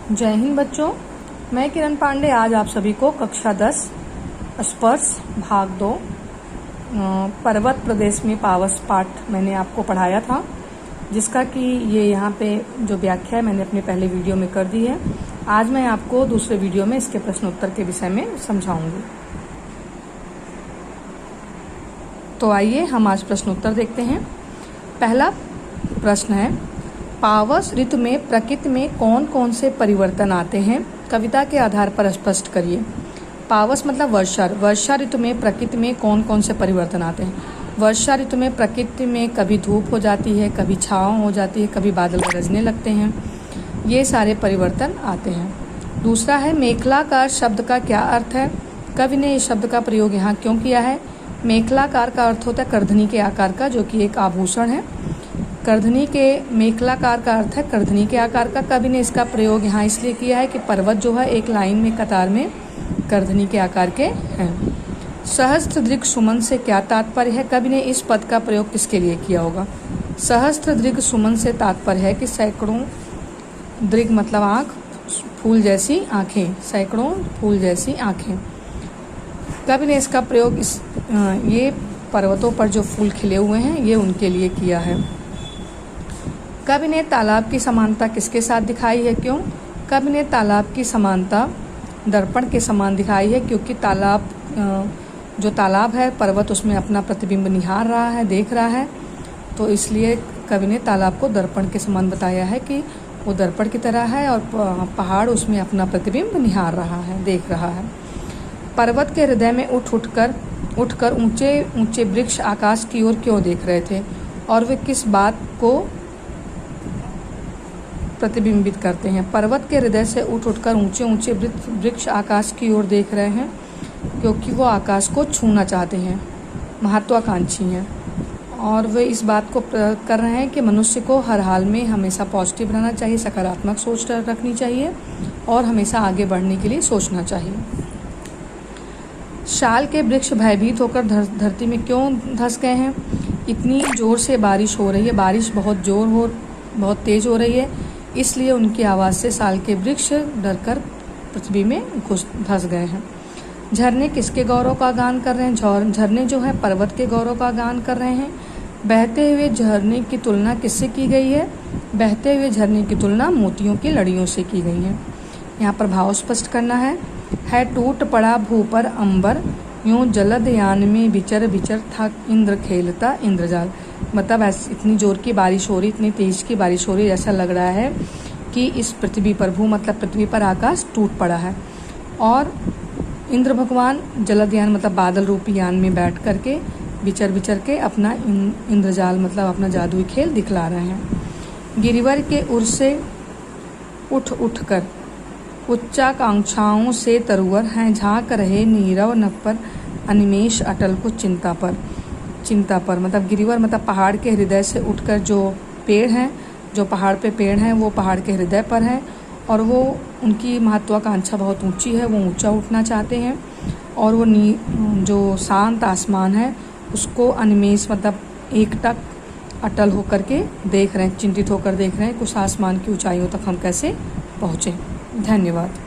जय हिंद बच्चों, मैं किरण पांडे आज आप सभी को कक्षा 10 स्पर्श भाग 2 पर्वत प्रदेश में पावस पाठ मैंने आपको पढ़ाया था, जिसका कि ये यहाँ पे जो व्याख्या है मैंने अपने पहले वीडियो में कर दी है। आज मैं आपको दूसरे वीडियो में इसके प्रश्न उत्तर के विषय में समझाऊंगी। तो आइए हम आज प्रश्न उत्तर देखते हैं। पहला प्रश्न है, पावस ऋतु में प्रकृति में कौन कौन से परिवर्तन आते हैं, कविता के आधार पर स्पष्ट करिए। पावस मतलब वर्षा ऋतु में प्रकृति में कौन कौन से परिवर्तन आते हैं। वर्षा ऋतु में प्रकृति में कभी धूप हो जाती है, कभी छाँव हो जाती है, कभी बादल गरजने लगते हैं, ये सारे परिवर्तन आते हैं। दूसरा है, मेखलाकार शब्द का क्या अर्थ है, कवि ने इस शब्द का प्रयोग यहाँ क्यों किया है। मेखलाकार का अर्थ होता है करधनी के आकार का, जो कि एक आभूषण है। करधनी के मेखलाकार का अर्थ है करधनी के आकार का। कवि ने इसका प्रयोग यहाँ इसलिए किया है कि पर्वत जो है एक लाइन में कतार में करधनी के आकार के हैं। सहस्त्रदृक् सुमन से क्या तात्पर्य है, कवि ने इस पद का प्रयोग किसके लिए किया होगा। सहस्त्रदृक् सुमन से तात्पर्य है कि सैकड़ों, दृग मतलब आँख, फूल जैसी आँखें, सैकड़ों फूल जैसी आँखें। कवि ने इसका प्रयोग ये पर्वतों पर जो फूल खिले हुए हैं ये उनके लिए किया है। कवि ने तालाब की समानता किसके साथ दिखाई है, क्यों। कवि ने तालाब की समानता दर्पण के समान दिखाई है, क्योंकि जो तालाब है पर्वत उसमें अपना प्रतिबिंब निहार रहा है, देख रहा है, तो इसलिए कवि ने तालाब को दर्पण के समान बताया है कि वो दर्पण की तरह है और पहाड़ उसमें अपना प्रतिबिंब निहार रहा है, देख रहा है। पर्वत के हृदय में उठकर ऊंचे ऊंचे वृक्ष आकाश की ओर क्यों देख रहे थे और वे किस बात को प्रतिबिंबित करते हैं। पर्वत के हृदय से उठकर ऊंचे ऊंचे वृक्ष आकाश की ओर देख रहे हैं क्योंकि वो आकाश को छूना चाहते हैं, महत्वाकांक्षी हैं, और वे इस बात को कर रहे हैं कि मनुष्य को हर हाल में हमेशा पॉजिटिव रहना चाहिए, सकारात्मक सोच रखनी चाहिए और हमेशा आगे बढ़ने के लिए सोचना चाहिए। शाल के वृक्ष भयभीत होकर धरती में क्यों धंस गए हैं। इतनी जोर से बारिश हो रही है, बारिश बहुत तेज हो रही है, इसलिए उनकी आवाज़ से साल के वृक्ष डरकर पृथ्वी में धंस गए हैं। झरने किसके गौरव का गान कर रहे हैं, झरने जो है पर्वत के गौरव का गान कर रहे हैं। बहते हुए झरने की तुलना किससे की गई है, बहते हुए झरने की तुलना मोतियों की लड़ियों से की गई है। यहाँ पर भाव स्पष्ट करना है टूट पड़ा भू पर अंबर, यूं जलद यान में विचर विचर था इंद्र खेलता इंद्रजाल। मतलब इतनी जोर की बारिश हो रही, इतनी तेज की बारिश हो रही, ऐसा लग रहा है कि इस पृथ्वी पर, भू मतलब पृथ्वी पर आकाश टूट पड़ा है और इंद्र भगवान जलद यान मतलब बादल रूपी यान में बैठ करके विचर के अपना इंद्रजाल मतलब अपना जादुई खेल दिखला रहे हैं। गिरिवर के उर से उठ कर उच्चाकांक्षाओं से तरुवर हैं, झांक रहे नीरव नभ पर अनिमेष अटल को चिंता पर मतलब गिरिवर मतलब पहाड़ के हृदय से उठकर जो पेड़ हैं, जो पहाड़ पे पेड़ हैं वो पहाड़ के हृदय पर हैं और वो उनकी महत्वाकांक्षा बहुत ऊंची है, वो ऊंचा उठना चाहते हैं और वो जो शांत आसमान है उसको अनिमेष मतलब एकटक अटल होकर के देख रहे हैं, चिंतित होकर देख रहे हैं कुछ आसमान की ऊंचाइयों तक हम कैसे पहुँचे। धन्यवाद।